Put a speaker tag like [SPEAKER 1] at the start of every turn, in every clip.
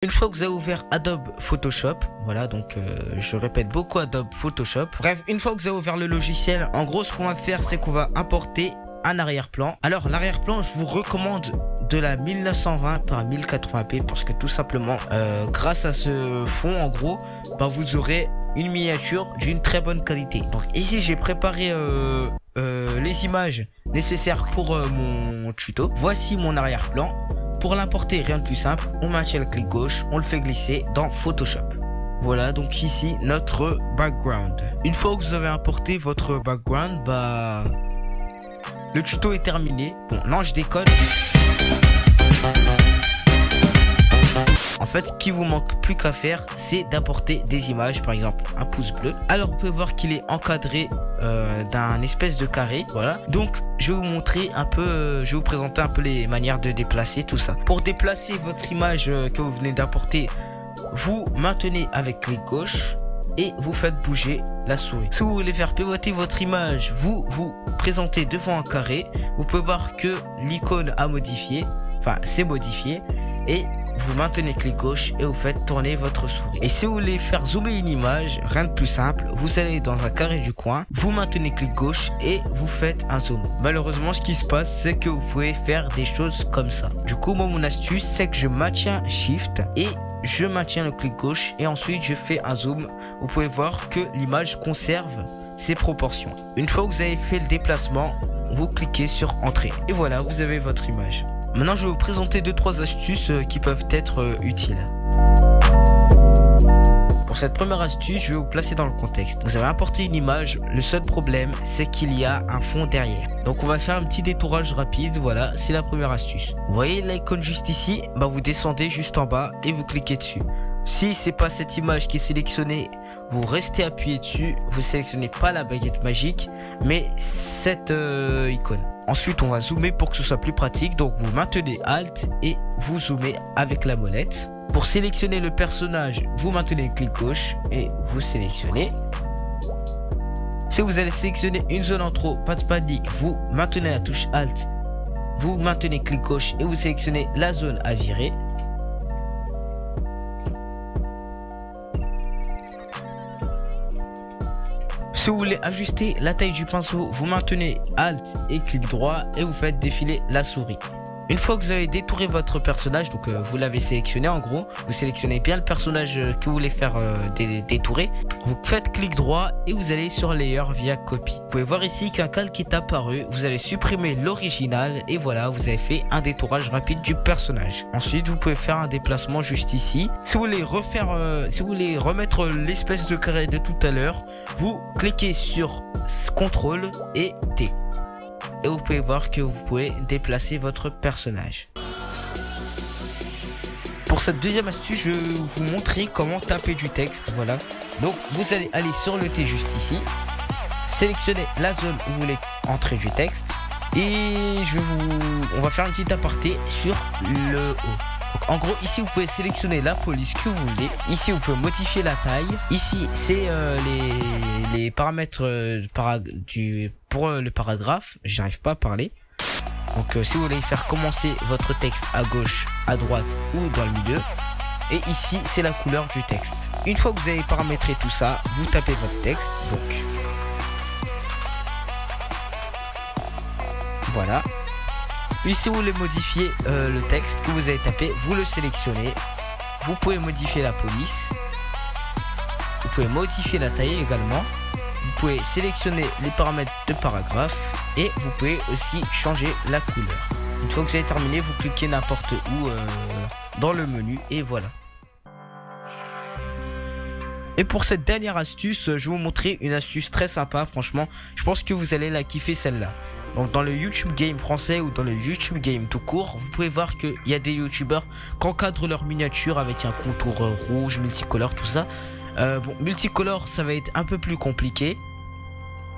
[SPEAKER 1] Une fois que vous avez ouvert Adobe Photoshop, voilà, donc je répète beaucoup Adobe Photoshop. Bref, une fois que vous avez ouvert le logiciel, en gros ce qu'on va faire c'est qu'on va importer un arrière-plan. Alors l'arrière-plan, je vous recommande de la 1920 par 1080p parce que tout simplement grâce à ce fond en gros, bah, vous aurez une miniature d'une très bonne qualité. Donc ici j'ai préparé les images nécessaires pour mon tuto. Voici mon arrière-plan. Pour l'importer, rien de plus simple, on maintient le clic gauche, on le fait glisser dans Photoshop. Voilà donc ici notre background. Une fois que vous avez importé votre background, bah le tuto est terminé. Bon, non, je déconne. En fait, ce qui vous manque plus qu'à faire, c'est d'apporter des images, par exemple un pouce bleu. Alors, vous pouvez voir qu'il est encadré d'un espèce de carré, voilà. Donc, je vais vous montrer un peu, je vais vous présenter un peu les manières de déplacer tout ça. Pour déplacer votre image que vous venez d'apporter, vous maintenez avec clic gauche et vous faites bouger la souris. Si vous voulez faire pivoter votre image, vous vous présentez devant un carré. Vous pouvez voir que l'icône a modifié, enfin, c'est modifié et vous maintenez clic gauche et vous faites tourner votre souris. Et si vous voulez faire zoomer une image, rien de plus simple, vous allez dans un carré du coin, vous maintenez clic gauche et vous faites un zoom. Malheureusement, ce qui se passe, c'est que vous pouvez faire des choses comme ça. Du coup, moi, mon astuce, c'est que je maintiens Shift et je maintiens le clic gauche et ensuite je fais un zoom. Vous pouvez voir que l'image conserve ses proportions. Une fois que vous avez fait le déplacement, vous cliquez sur Entrée. Et voilà, vous avez votre image. Maintenant, je vais vous présenter 2-3 astuces qui peuvent être utiles. Pour cette première astuce, je vais vous placer dans le contexte. Vous avez importé une image, le seul problème, c'est qu'il y a un fond derrière. Donc, on va faire un petit détourage rapide. Voilà, c'est la première astuce. Vous voyez l'icône juste ici, bah, vous descendez juste en bas et vous cliquez dessus. Si c'est pas cette image qui est sélectionnée, vous restez appuyé dessus, vous sélectionnez pas la baguette magique, mais cette icône. Ensuite, on va zoomer pour que ce soit plus pratique. Donc, vous maintenez Alt et vous zoomez avec la molette. Pour sélectionner le personnage, vous maintenez clic gauche et vous sélectionnez. Si vous allez sélectionner une zone en trop, pas de panique, vous maintenez la touche Alt, vous maintenez clic gauche et vous sélectionnez la zone à virer. Si vous voulez ajuster la taille du pinceau, vous maintenez Alt et clic droit et vous faites défiler la souris. Une fois que vous avez détouré votre personnage, donc vous l'avez sélectionné en gros, vous sélectionnez bien le personnage que vous voulez faire détourer, vous faites clic droit et vous allez sur Layer via Copy. Vous pouvez voir ici qu'un calque est apparu, vous allez supprimer l'original et voilà, vous avez fait un détourage rapide du personnage. Ensuite, vous pouvez faire un déplacement juste ici. Si vous voulez refaire, si vous voulez remettre l'espèce de carré de tout à l'heure, vous cliquez sur CTRL et T. Et vous pouvez voir que vous pouvez déplacer votre personnage. Pour cette deuxième astuce, je vais vous montrer comment taper du texte. Voilà. Donc vous allez aller sur le T juste ici. Sélectionnez la zone où vous voulez entrer du texte. Et on va faire un petit aparté sur le haut. Donc, en gros, ici vous pouvez sélectionner la police que vous voulez. Ici vous pouvez modifier la taille. Ici c'est les paramètres pour le paragraphe. J'arrive pas à parler. Donc si vous voulez faire commencer votre texte à gauche, à droite ou dans le milieu. Et ici c'est la couleur du texte. Une fois que vous avez paramétré tout ça, vous tapez votre texte. Donc voilà. Puis si vous voulez modifier le texte que vous avez tapé, vous le sélectionnez. Vous pouvez modifier la police. Vous pouvez modifier la taille également. Vous pouvez sélectionner les paramètres de paragraphe. Et vous pouvez aussi changer la couleur. Une fois que vous avez terminé, vous cliquez n'importe où dans le menu et voilà. Et pour cette dernière astuce, je vais vous montrer une astuce très sympa. Franchement, je pense que vous allez la kiffer celle-là. Donc dans le YouTube Game français ou dans le YouTube Game tout court, vous pouvez voir qu'il y a des youtubeurs qui encadrent leur miniature avec un contour rouge, multicolore, tout ça. Bon, multicolore, ça va être un peu plus compliqué.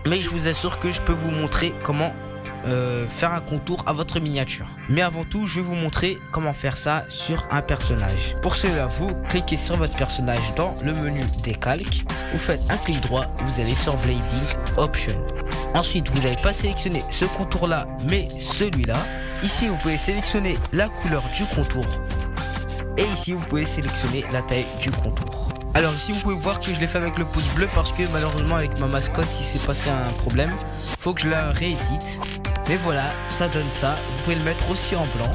[SPEAKER 1] Mais je vous assure que je peux vous montrer comment faire un contour à votre miniature. Mais avant tout, je vais vous montrer comment faire ça sur un personnage. Pour cela, vous cliquez sur votre personnage dans le menu des calques. Vous faites un clic droit, vous allez sur Blading Option. Ensuite, vous n'avez pas sélectionné ce contour là, mais celui-là. Ici, vous pouvez sélectionner la couleur du contour. Et ici vous pouvez sélectionner la taille du contour. Alors ici vous pouvez voir que je l'ai fait avec le pouce bleu parce que malheureusement avec ma mascotte il s'est passé un problème. Faut que je la réédite. Mais voilà, ça donne ça. Vous pouvez le mettre aussi en blanc.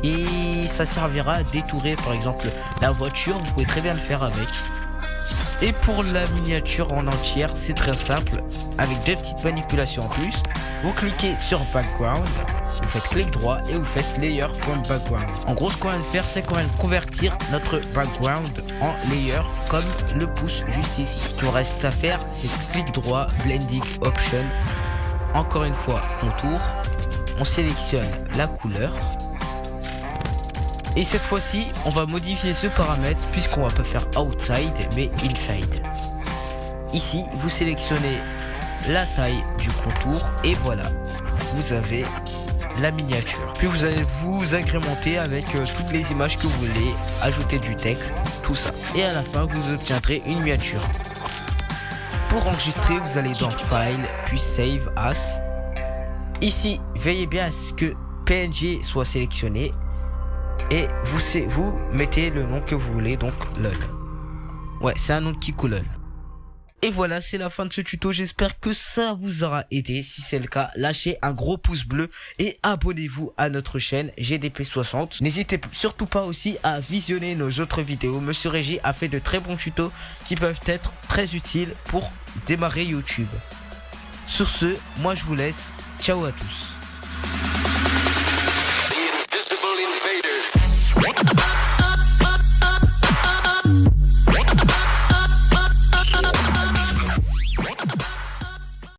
[SPEAKER 1] Et ça servira à détourer par exemple la voiture. Vous pouvez très bien le faire avec. Et pour la miniature en entière, c'est très simple. Avec deux petites manipulations en plus. Vous cliquez sur Background. Vous faites clic droit et vous faites Layer from Background. En gros, ce qu'on vient de faire, c'est qu'on vient de convertir notre background en layer comme le pouce juste ici. Ce qu'il reste à faire, c'est clic droit, Blending Option. Encore une fois, contour. On sélectionne la couleur. Et cette fois-ci, on va modifier ce paramètre puisqu'on va pas faire outside mais inside. Ici, vous sélectionnez la taille du contour et voilà, vous avez la miniature. Puis vous allez vous agrémenter avec toutes les images que vous voulez, ajouter du texte, tout ça. Et à la fin, vous obtiendrez une miniature. Pour enregistrer, vous allez dans File, puis Save As. Ici, veillez bien à ce que PNG soit sélectionné. Et vous mettez le nom que vous voulez, donc LOL. Ouais, c'est un nom qui cool LOL. Et voilà, c'est la fin de ce tuto. J'espère que ça vous aura aidé. Si c'est le cas, lâchez un gros pouce bleu et abonnez-vous à notre chaîne GDP60. N'hésitez surtout pas aussi à visionner nos autres vidéos. Monsieur Régie a fait de très bons tutos qui peuvent être très utiles pour démarrer YouTube. Sur ce, moi je vous laisse. Ciao à tous.
[SPEAKER 2] What?